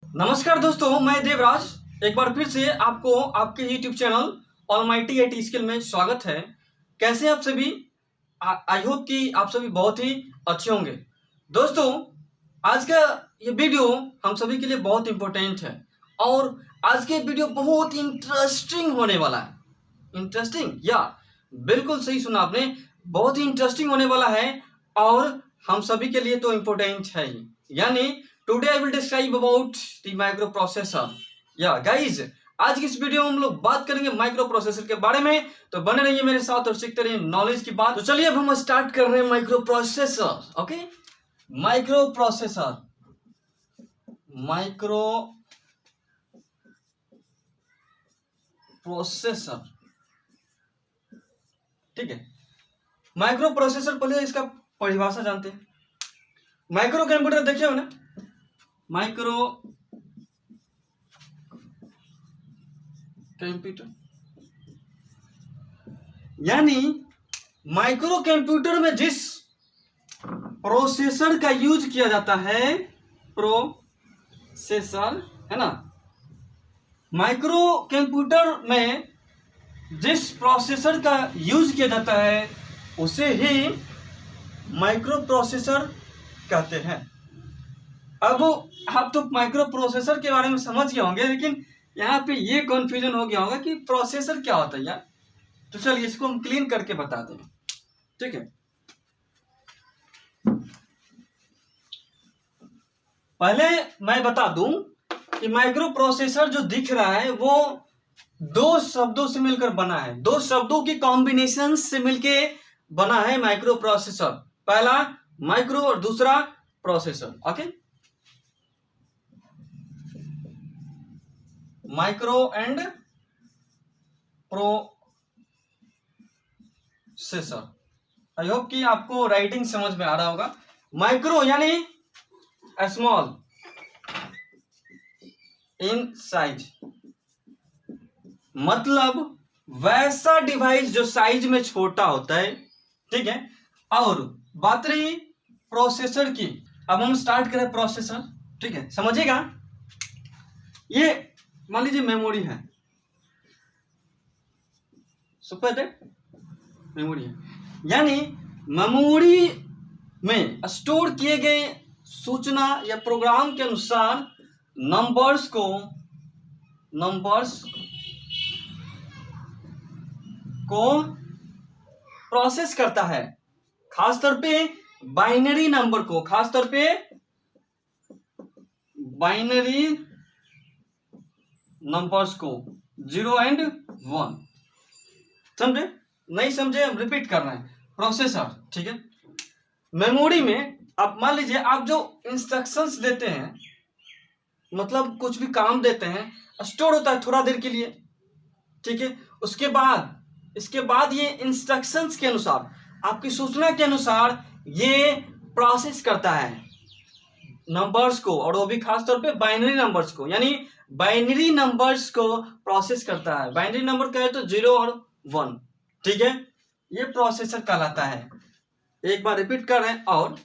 नमस्कार दोस्तों, मैं देवराज एक बार फिर से आपको आपके YouTube channel almighty IT skill में स्वागत है। कैसे आप सभी? आई होप कि आप सभी बहुत ही अच्छे होंगे। दोस्तों, आज का ये वीडियो हम सभी के लिए बहुत इंपॉर्टेंट है और आज के वीडियो बहुत इंटरेस्टिंग होने वाला है। इंटरेस्टिंग या बिल्कुल सही सुना आपने, बहुत ही इंटरेस्टिंग होने वाला है और हम सभी के लिए तो इम्पोर्टेंट है ही। यानी today I will describe about the micro processor. Yeah guys, आज की इस वीडियो में हम लोग बात करेंगे माइक्रो प्रोसेसर के बारे में, तो बने रहिए मेरे साथ और सीखते रहिए नॉलेज की बात। तो चलिए अब हम स्टार्ट कर रहे हैं micro processor. Okay, micro processor, micro processor, ठीक है। माइक्रो प्रोसेसर, पहले इसका परिभाषा जानते हैं। माइक्रो कंप्यूटर देखे हो ना, माइक्रो कंप्यूटर यानी माइक्रो कंप्यूटर में जिस प्रोसेसर का यूज किया जाता है, प्रोसेसर है ना, माइक्रो कंप्यूटर में जिस प्रोसेसर का यूज किया जाता है उसे ही माइक्रो प्रोसेसर कहते हैं। अब आप तो माइक्रो प्रोसेसर के बारे में समझ गए होंगे, लेकिन यहाँ पे ये कंफ्यूजन हो गया होगा कि प्रोसेसर क्या होता है यार। तो चलिए इसको हम क्लीन करके बताते हैं, ठीक है। पहले मैं बता दूं कि माइक्रो प्रोसेसर जो दिख रहा है वो दो शब्दों से मिलकर बना है, दो शब्दों की कॉम्बिनेशन से मिलके बना है माइक्रो प्रोसेसर। पहला माइक्रो और दूसरा processor. Okay, micro and processor. I hope कि आपको राइटिंग समझ में आ रहा होगा। माइक्रो यानी स्मॉल इन साइज, मतलब वैसा डिवाइस जो साइज में छोटा होता है, ठीक है। और बात रही प्रोसेसर की, अब हम स्टार्ट करें प्रोसेसर, ठीक है। समझिएगा, ये मान लीजिए मेमोरी है, सुपर मेमोरी है, यानी मेमोरी में स्टोर किए गए सूचना या प्रोग्राम के अनुसार नंबर्स को प्रोसेस करता है। खासतौर पे बाइनरी नंबर को, खासतौर पे बाइनरी नंबर्स को, 0 एंड 1। समझे? नहीं समझे? हम रिपीट कर रहे हैं। प्रोसेसर, ठीक है। मेमोरी में आप मान लीजिए आप जो इंस्ट्रक्शंस देते हैं, मतलब कुछ भी काम देते हैं, स्टोर होता है थोड़ा देर के लिए, ठीक है। इसके बाद ये इंस्ट्रक्शंस के अनुसार, आपकी सूचना के अनुसार ये प्रोसेस करता है नंबर्स को, और वो भी खास तौर पे बाइनरी नंबर्स को, यानी बाइनरी नंबर्स को प्रोसेस करता है। बाइनरी नंबर क्या है? तो 0 और 1, ठीक है। ये प्रोसेसर कहलाता है। एक बार रिपीट कर रहे हैं। और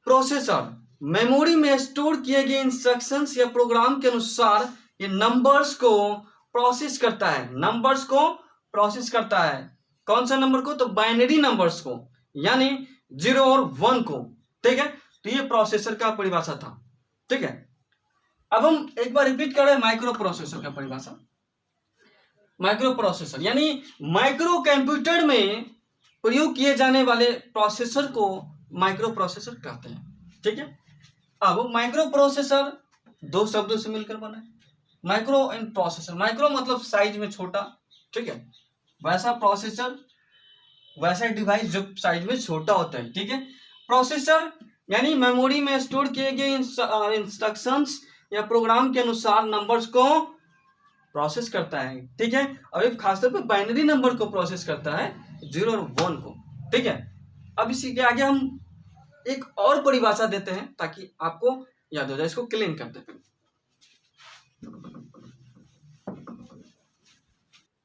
प्रोसेसर मेमोरी में स्टोर किए गए इंस्ट्रक्शंस या प्रोग्राम के अनुसार ये नंबर्स को प्रोसेस करता है। नंबर्स को प्रोसेस करता है। कौन सा नंबर को? तो बाइनरी नंबर्स को, यानी 0 और 1 को, ठीक है। तो ये प्रोसेसर का परिभाषा था, ठीक है। अब हम एक बार रिपीट कर रहे हैं माइक्रो प्रोसेसर का परिभाषा। माइक्रो प्रोसेसर यानी माइक्रो कंप्यूटर में प्रयोग किए जाने वाले प्रोसेसर को माइक्रो प्रोसेसर कहते हैं, ठीक है। अब माइक्रो प्रोसेसर दो शब्दों से मिलकर बना है, माइक्रो एंड प्रोसेसर। माइक्रो मतलब साइज में छोटा, ठीक है। वैसा प्रोसेसर, वैसा डिवाइस जो साइज में छोटा होता है, ठीक है। प्रोसेसर यानी मेमोरी में स्टोर किए गए इंस्ट्रक्शंस या प्रोग्राम के अनुसार नंबर्स को प्रोसेस करता है, ठीक है। और एक खासतौर पे बाइनरी नंबर को प्रोसेस करता है, 0 और 1 को, ठीक है। अब इसी के आगे हम एक और परिभाषा देते हैं ताकि आपको याद हो जाए। इसको क्लीन करते हैं।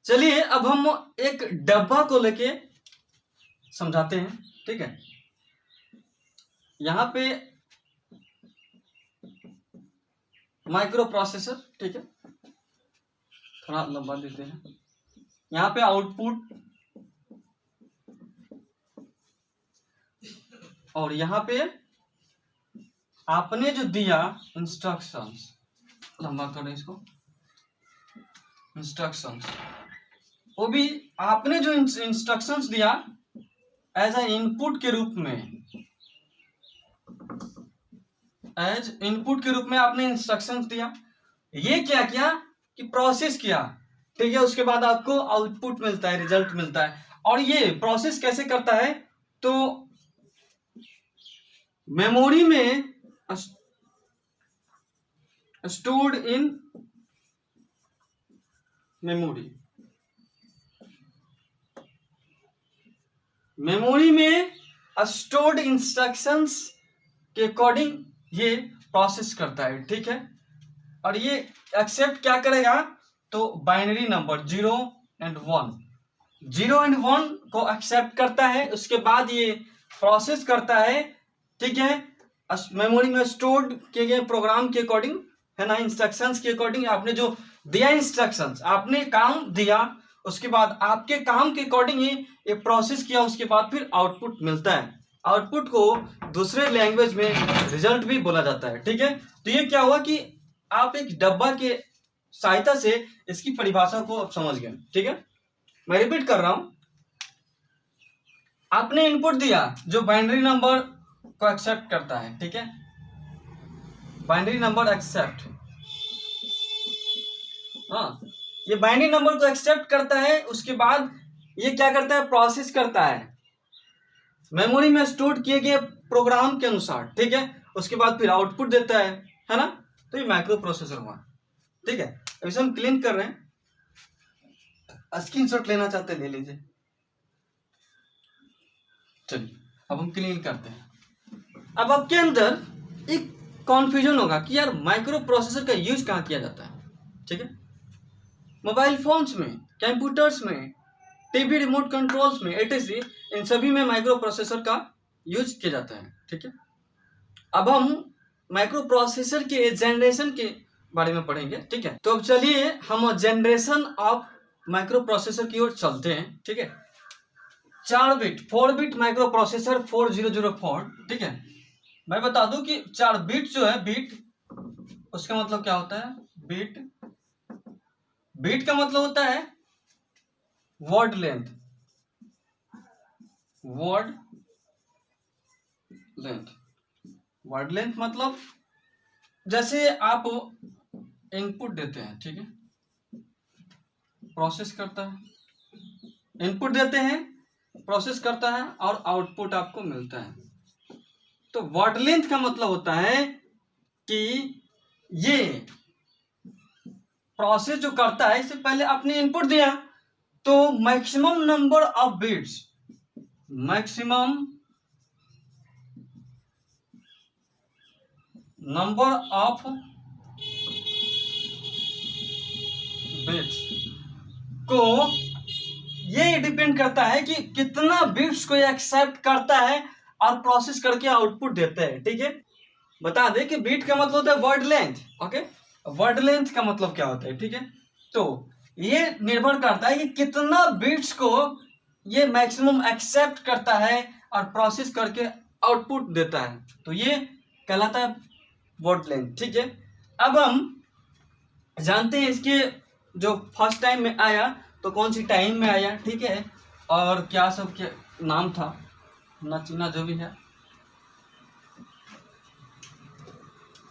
चलिए अब हम एक डब्बा को लेके समझाते हैं, ठीक है। यहां पे माइक्रो प्रोसेसर, ठीक है, थोड़ा लंबा देते हैं। यहाँ पे आउटपुट और यहाँ पे आपने जो दिया इंस्ट्रक्शंस, लंबा करें इसको, इंस्ट्रक्शंस, वो भी आपने जो इंस्ट्रक्शंस दिया एज ए इनपुट के रूप में, एज इनपुट के रूप में आपने इंस्ट्रक्शंस दिया, ये क्या किया कि प्रोसेस किया, ठीक है, उसके बाद आपको आउटपुट मिलता है, रिजल्ट मिलता है। और ये प्रोसेस कैसे करता है, तो मेमोरी में स्टोर्ड इन मेमोरी में स्टोर्ड इंस्ट्रक्शंस के अकॉर्डिंग ये प्रोसेस करता है, ठीक है। और ये एक्सेप्ट क्या करेगा, तो बाइनरी नंबर 0 एंड 1 को एक्सेप्ट करता है, उसके बाद ये प्रोसेस करता है, ठीक है, मेमोरी में स्टोर्ड किए गए प्रोग्राम के अकॉर्डिंग, है ना, इंस्ट्रक्शंस के अकॉर्डिंग। आपने जो दिया इंस्ट्रक्शंस, आपने काम दिया, उसके बाद आपके काम के अकॉर्डिंग ये प्रोसेस किया, उसके बाद फिर आउटपुट मिलता है। आउटपुट को दूसरे लैंग्वेज में रिजल्ट भी बोला जाता है, ठीक है। तो ये क्या हुआ कि आप एक डब्बा के सहायता से इसकी परिभाषा को अब समझ गए, ठीक है। मैं रिपीट कर रहा हूं, आपने इनपुट दिया जो बाइनरी नंबर को एक्सेप्ट करता है, ठीक है, बाइनरी नंबर एक्सेप्ट, हाँ, ये बाइनरी नंबर को एक्सेप्ट करता है, उसके बाद ये क्या करता है, प्रोसेस करता है मेमोरी में स्टोर किए गए प्रोग्राम के अनुसार, ठीक है, उसके बाद फिर आउटपुट देता है ना। तो ये माइक्रो प्रोसेसर हुआ, ठीक है। अभी हम क्लीन कर रहे हैं, स्क्रीनशॉट लेना चाहते ले लीजिए। चलिए अब हम क्लीन करते हैं। अब आपके अंदर एक कॉन्फ्यूजन होगा कि यार माइक्रो प्रोसेसर का यूज कहाँ किया जाता है, ठीक है, मोबाइल फोन्स में, कंप्यूटर्स में, टीवी रिमोट कंट्रोल्स में, एटसी, इन सभी में माइक्रो प्रोसेसर का यूज किया जाता है, ठीक है। अब हम माइक्रो प्रोसेसर के जनरेशन के बारे में पढ़ेंगे, ठीक है। तो अब चलिए हम जनरेशन ऑफ माइक्रो प्रोसेसर की ओर चलते हैं, ठीक है। 4 बिट माइक्रो प्रोसेसर 4004, ठीक है। मैं बता दूं कि 4 बिट जो है, बिट उसका मतलब क्या होता है, बिट का मतलब होता है वर्ड लेंथ, वर्ड लेंथ मतलब जैसे आप इनपुट देते हैं, ठीक है, प्रोसेस करता है, इनपुट देते हैं, प्रोसेस करता है और आउटपुट आपको मिलता है। तो वर्ड लेंथ का मतलब होता है कि ये प्रोसेस जो करता है, इससे पहले आपने इनपुट दिया तो maximum number of bits, maximum number of bits को ये डिपेंड करता है कि कितना बिट्स को एक्सेप्ट करता है और प्रोसेस करके आउटपुट देता है, ठीक है। बता दे कि बिट का मतलब होता है word length, okay, word length का मतलब क्या होता है, ठीक है। तो ये निर्भर करता है कि कितना बिट्स को ये मैक्सिमम एक्सेप्ट करता है और प्रोसेस करके आउटपुट देता है, तो ये कहलाता है वर्ड लेंथ, ठीक है। अब हम जानते हैं इसके जो फर्स्ट टाइम में आया तो कौन सी टाइम में आया, ठीक है, और क्या सब के नाम था, ना चीना जो भी है।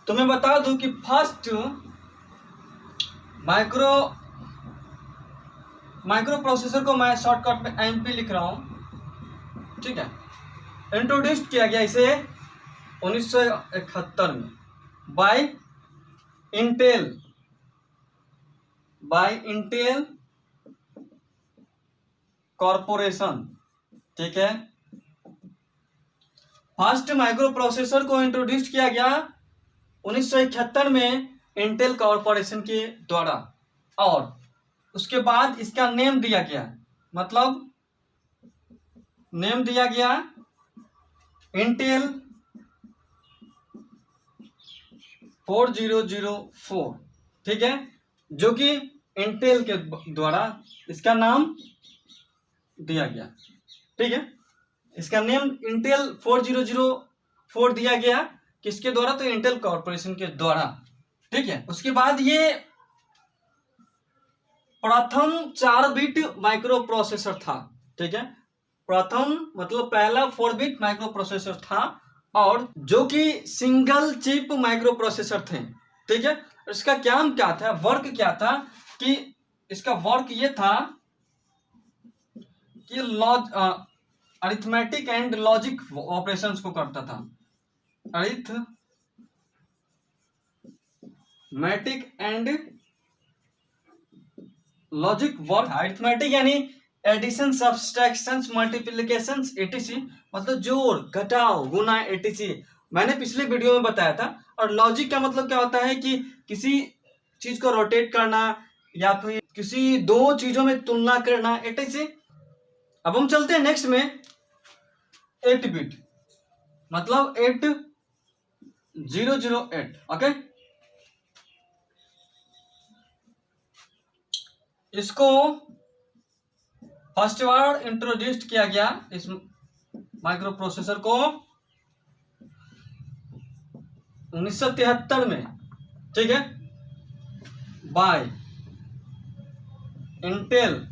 तो मैं बता दूं कि फर्स्ट माइक्रो प्रोसेसर को मैं शॉर्टकट में एमपी लिख रहा हूं, ठीक है। इंट्रोड्यूस किया गया इसे 1971 में बाय इंटेल कॉरपोरेशन, ठीक है। फर्स्ट माइक्रो प्रोसेसर को इंट्रोड्यूस किया गया 1971 में इंटेल कॉरपोरेशन के द्वारा, और उसके बाद इसका नेम दिया गया, मतलब नेम दिया गया इंटेल 4004, ठीक है, जो कि इंटेल के द्वारा इसका नाम दिया गया, ठीक है, इसका नेम इंटेल 4004 दिया गया, किसके द्वारा? तो इंटेल कॉर्पोरेशन के द्वारा, ठीक है। उसके बाद ये प्रथम 4 बिट माइक्रो प्रोसेसर था, ठीक है, प्रथम मतलब पहला 4 बिट माइक्रो प्रोसेसर था, और जो कि सिंगल चिप माइक्रो प्रोसेसर थे, ठीक है। इसका काम क्या था, वर्क क्या था, कि इसका वर्क ये था कि अरिथमेटिक एंड लॉजिक ऑपरेशंस को करता था, arithmetic and logic work. Arithmetic यानी एडिशन, सब्सट्रैक्शन, मल्टीप्लिकेशन एटीसी, मतलब जोड़, घटाव, गुना एटीसी, मैंने पिछले वीडियो में बताया था। और लॉजिक का मतलब क्या होता है कि किसी चीज को रोटेट करना या फिर किसी दो चीजों में तुलना करना, एटीसी। अब हम चलते हैं नेक्स्ट में 8 बिट, मतलब 8008, ओके। इसको फर्स्ट बार इंट्रोड्यूस किया गया, इस माइक्रो प्रोसेसर को 1973 में, ठीक है, बाय इंटेल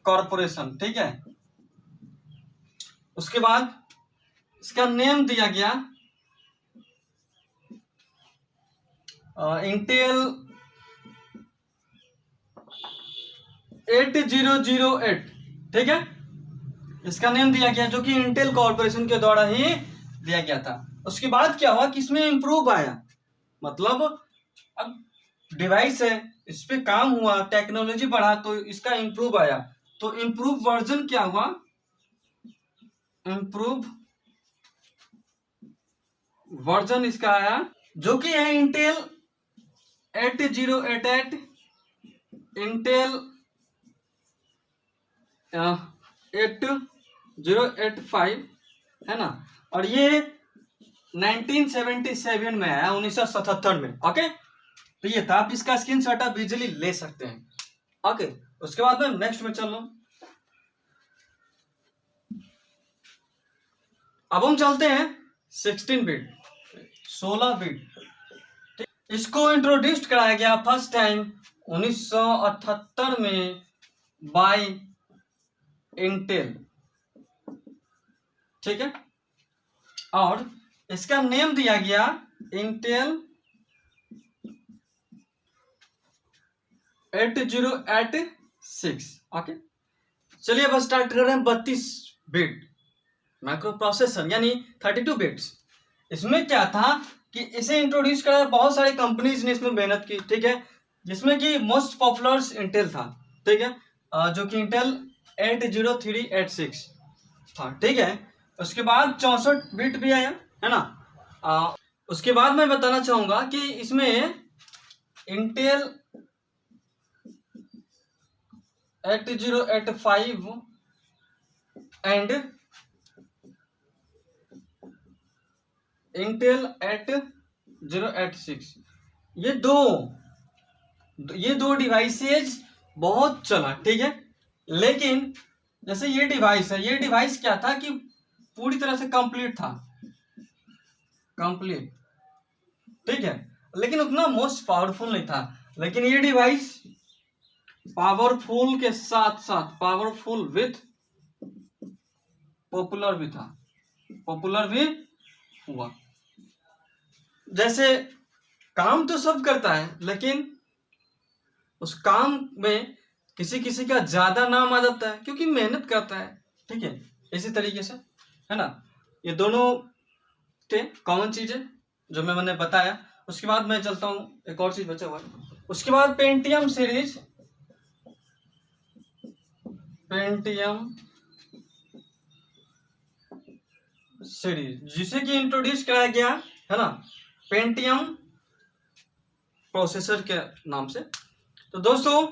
कॉर्पोरेशन, ठीक है। उसके बाद इसका नेम दिया गया इंटेल 8008, ठीक है, इसका नेम दिया गया, जो कि इंटेल कॉर्पोरेशन के द्वारा ही दिया गया था। उसके बाद क्या हुआ कि इसमें इंप्रूव आया, मतलब अब डिवाइस है, इस पे काम हुआ, टेक्नोलॉजी बढ़ा, तो इसका इंप्रूव आया। तो इंप्रूव वर्जन क्या हुआ, इंप्रूव वर्जन इसका आया, जो कि है इंटेल 8088, इंटेल 8085, है ना। और ये 1977 में आया, 1977 में, ओके। तो ये था, आप इसका स्क्रीनशॉट आप इजीली ले सकते हैं, ओके। उसके बाद में नेक्स्ट में चल रहा हूं। अब हम चलते हैं 16 बिट, 16 बिट। इसको इंट्रोड्यूस कराया गया फर्स्ट टाइम 1978 में बाय इंटेल, ठीक है, और इसका नेम दिया गया इंटेल 8086, ओके। चलिए अब स्टार्ट कर रहे हैं 32 बिट माइक्रो प्रोसेसर, यानी 32 बिट्स। इसमें क्या था कि इसे इंट्रोड्यूस करा, बहुत सारी कंपनीज ने इसमें मेहनत की, ठीक है, जिसमें कि मोस्ट पॉपुलर इंटेल था, ठीक है, जो कि इंटेल 80386 था, ठीक है। उसके बाद 64 बिट भी आया, है ना। उसके बाद मैं बताना चाहूंगा कि इसमें इंटेल 8085 एंड इंटेल 8086, ये दो डिवाइसेज बहुत चला, ठीक है। लेकिन जैसे ये डिवाइस है, ये डिवाइस क्या था कि पूरी तरह से कंप्लीट था, कंप्लीट, ठीक है, लेकिन उतना मोस्ट पावरफुल नहीं था। लेकिन ये डिवाइस पावरफुल के साथ साथ पावरफुल विथ पॉपुलर भी था, पॉपुलर भी हुआ। जैसे काम तो सब करता है, लेकिन उस काम में किसी किसी का ज्यादा नाम आ जाता है क्योंकि मेहनत करता है, ठीक है, इसी तरीके से, है ना। ये दोनों थे कॉमन चीजें जो मैंने बताया। उसके बाद मैं चलता हूं, एक और चीज बचा हुआ है। उसके बाद पेंटियम सीरीज, जिसे कि इंट्रोड्यूस कराया गया, है ना, पेंटियम प्रोसेसर के नाम से। तो दोस्तों,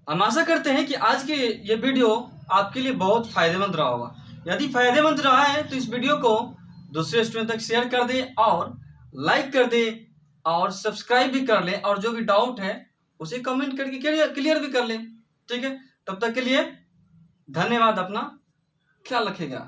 हम आशा करते हैं कि आज के ये वीडियो आपके लिए बहुत फायदेमंद रहा होगा। यदि फायदेमंद रहा है तो इस वीडियो को दूसरे स्टूडेंट तक शेयर कर दे और लाइक कर दे और सब्सक्राइब भी कर ले, और जो भी डाउट है उसे कमेंट करके क्लियर भी कर ले। ठीक है, तब तक के लिए धन्यवाद, अपना ख्याल रखिएगा।